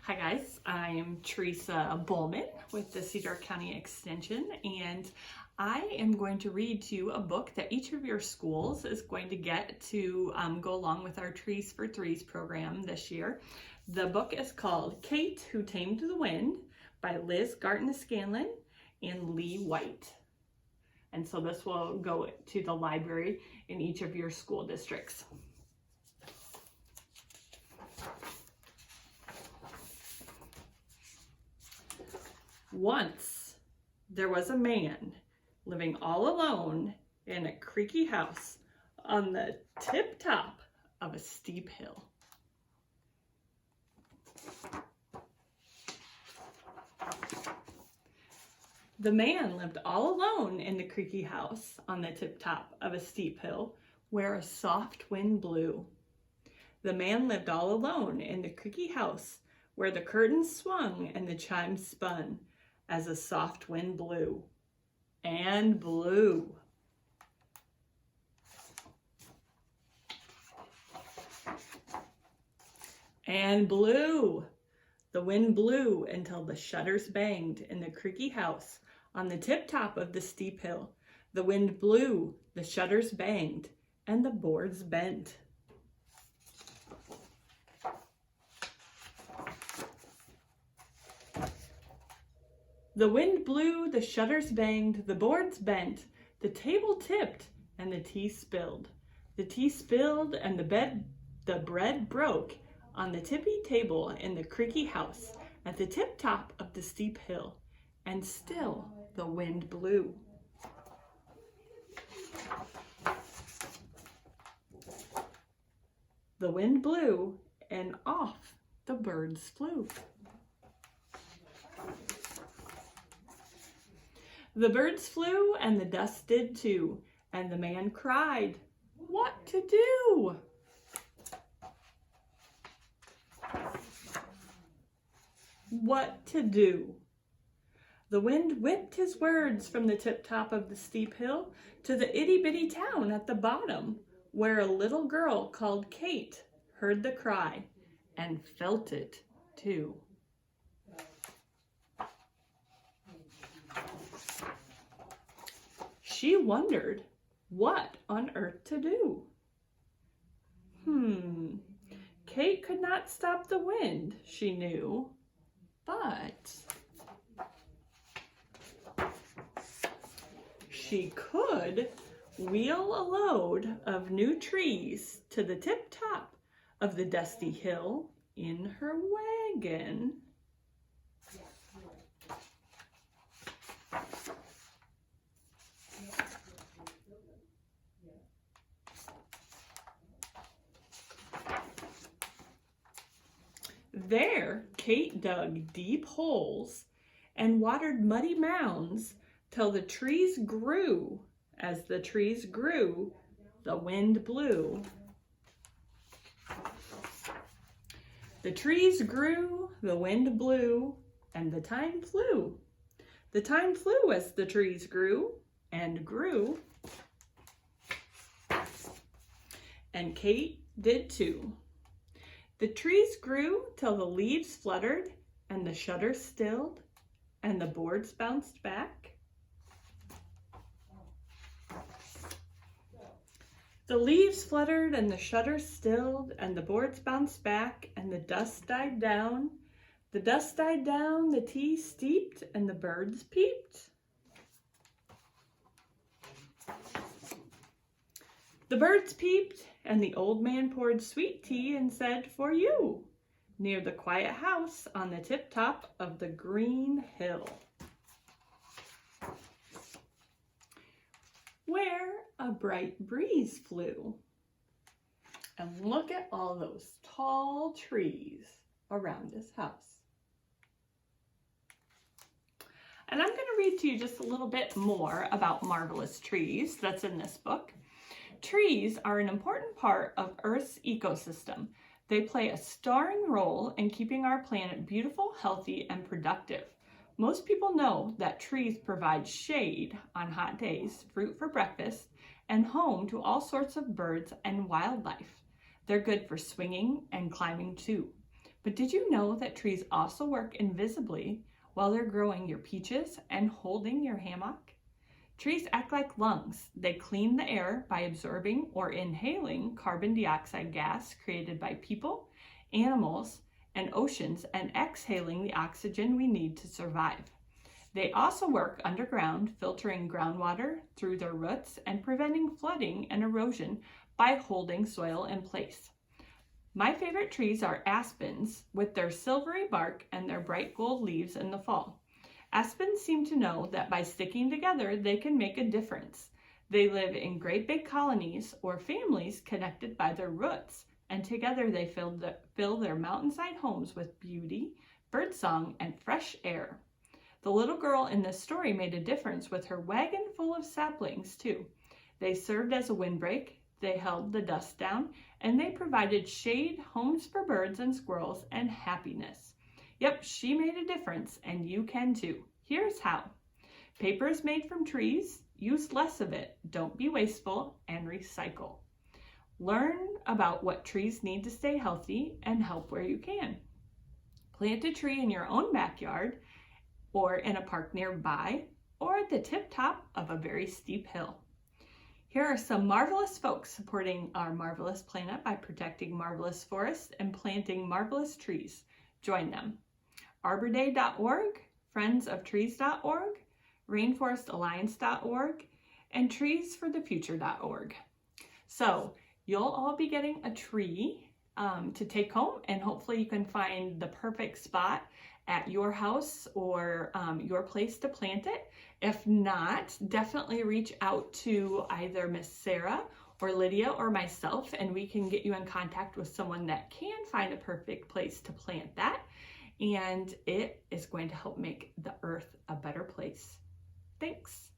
Hi guys, I'm Teresa Bowman with the Cedar County Extension, and I am going to read to you a book that each of your schools is going to get to go along with our Trees for Threes program this year. The book is called Kate Who Tamed the Wind by Liz Garton-Scanlon and Lee White. And so this will go to the library in each of your school districts. Once there was a man living all alone in a creaky house on the tip-top of a steep hill. The man lived all alone in the creaky house on the tip-top of a steep hill where a soft wind blew. The man lived all alone in the creaky house where the curtains swung and the chimes spun as a soft wind blew and blew. And blew. The wind blew until the shutters banged in the creaky house on the tip-top of the steep hill. The wind blew, the shutters banged, and the boards bent. The wind blew, the shutters banged, the boards bent, the table tipped, and the tea spilled. The tea spilled, and the bread broke on the tippy table in the creaky house at the tip-top of the steep hill, and still the wind blew. The wind blew, and off the birds flew. The birds flew, and the dust did too, and the man cried, "What to do?" What to do? The wind whipped his words from the tip-top of the steep hill to the itty-bitty town at the bottom, where a little girl called Kate heard the cry and felt it too. She wondered what on earth to do. Kate could not stop the wind, she knew, but she could wheel a load of new trees to the tip-top of the dusty hill in her wagon. There, Kate dug deep holes and watered muddy mounds till the trees grew. As the trees grew, the wind blew. The trees grew, the wind blew, and the time flew. The time flew as the trees grew and grew. And Kate did too. The trees grew till the leaves fluttered and the shutters stilled and the boards bounced back. The leaves fluttered and the shutters stilled and the boards bounced back and the dust died down. The dust died down, the tea steeped, and the birds peeped. The birds peeped, and the old man poured sweet tea and said, "For you," near the quiet house on the tip-top of the green hill, where a bright breeze flew. And look at all those tall trees around this house. And I'm going to read to you just a little bit more about marvelous trees that's in this book. Trees are an important part of Earth's ecosystem. They play a starring role in keeping our planet beautiful, healthy, and productive. Most people know that trees provide shade on hot days, fruit for breakfast, and home to all sorts of birds and wildlife. They're good for swinging and climbing too. But did you know that trees also work invisibly while they're growing your peaches and holding your hammock? Trees act like lungs. They clean the air by absorbing or inhaling carbon dioxide gas created by people, animals, and oceans, and exhaling the oxygen we need to survive. They also work underground, filtering groundwater through their roots and preventing flooding and erosion by holding soil in place. My favorite trees are aspens with their silvery bark and their bright gold leaves in the fall. Aspens seem to know that by sticking together, they can make a difference. They live in great big colonies or families connected by their roots, and together they fill their mountainside homes with beauty, birdsong, and fresh air. The little girl in this story made a difference with her wagon full of saplings, too. They served as a windbreak, they held the dust down, and they provided shade, homes for birds and squirrels, and happiness. Yep, she made a difference, and you can too. Here's how. Paper is made from trees. Use less of it. Don't be wasteful, and recycle. Learn about what trees need to stay healthy and help where you can. Plant a tree in your own backyard or in a park nearby or at the tip top of a very steep hill. Here are some marvelous folks supporting our marvelous planet by protecting marvelous forests and planting marvelous trees. Join them. ArborDay.org, FriendsOfTrees.org, RainforestAlliance.org, and TreesForTheFuture.org. So you'll all be getting a tree to take home, and hopefully you can find the perfect spot at your house or your place to plant it. If not, definitely reach out to either Miss Sarah or Lydia or myself, and we can get you in contact with someone that can find a perfect place to plant that. And it is going to help make the earth a better place. Thanks.